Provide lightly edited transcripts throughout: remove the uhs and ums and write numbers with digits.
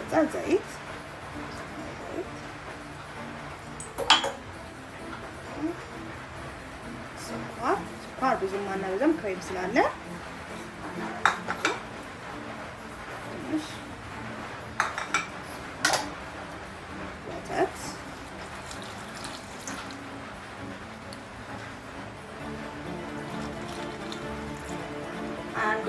ዘይት ስኳር ብዙም አናበዛም ክሬም ስላለ ወተት አንድ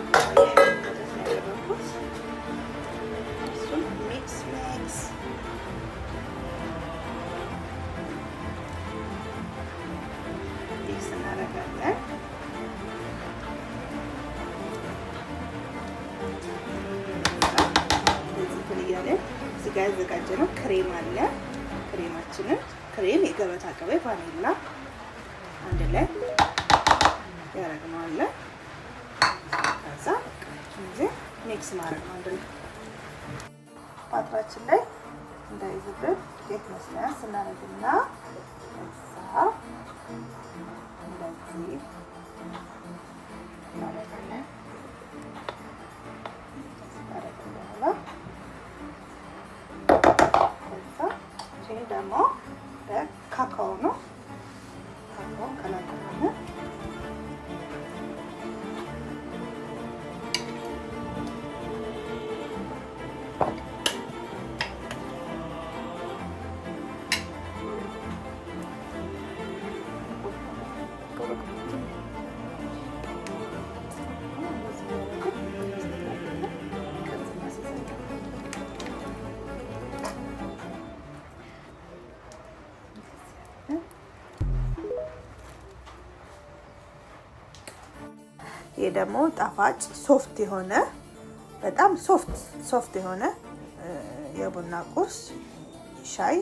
ያዘጋጀነው ክሬም አለ። ክሬማችንን ክሬም የገበታ ቅቤ ቫኒላ አንድ ላይ ያደርግነዋለን። ከዛ እዚህ ሚክስ ማድረግ ነው። አንድ ላይ ፓትራችን ላይ እንዳይዝብን ኬክ መስሪያ ስናደርግና ከዛ እንደዚህ እናደርጋለን። ደግሞ በካካኦ ነው። ካካኦ ቀላቀላለን። ይሄ ደግሞ ጣፋጭ ሶፍት የሆነ በጣም ሶፍት የሆነ የቡና ቁርስ ሻይ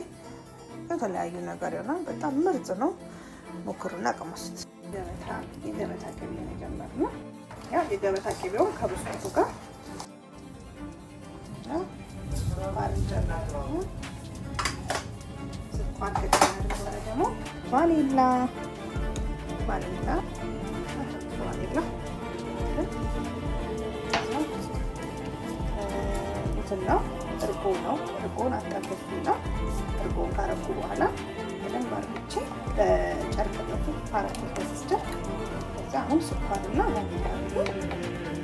የተለያዩ ነገር ይሆናል። በጣም ምርጥ ነው። ሞክሩና ቀመሱት። የገበታ ቅቤ ነው የጀመርነው። ያው የገበታ ቅቤውን ከብስኩቱ ጋር ስኳር ከጨመርን በኋላ ደግሞ ቫኒላ ነው እርጎ ነው። እርጎን አጣበስኩና እርጎን ካረኩ በኋላ በደንብ አርግቼ በጨርቅ አረኩት በስስጨርቅ። ከዛ አሁን ስኳርና ቫኒላ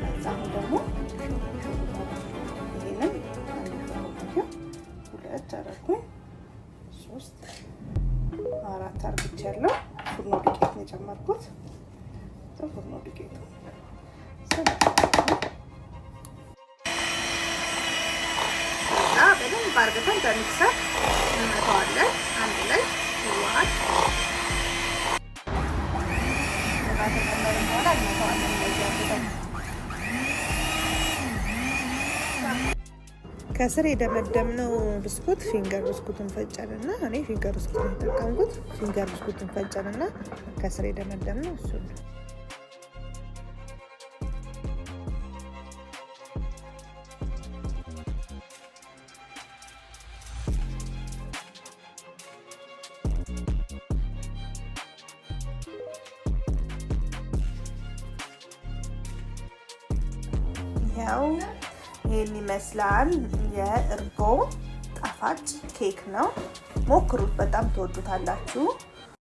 ከዛ አሁን ደግሞ ይሄንን ሁለት አረኩኝ 3 4 አርግቻለሁ። ፉርኖ ዱቄት ነው የጨመርኩት። ፉርኖ ዱቄቱ በደንብ አርገተን በሚክሰር እንመታዋለን። አንድ ላይ ይዋሃድ ከስር የደመደምነው ብስኩት ፊንገር ብስኩትን ፈጨንና እኔ ፊንገር ብስኩት ነው የተጠቀምኩት። ፊንገር ብስኩትን ፈጨንና ከስር የደመደምነው እሱ ነው። ያው ይሄን ይመስላል የእርጎ ጣፋጭ ኬክ ነው። ሞክሩት፣ በጣም ትወዱታላችሁ።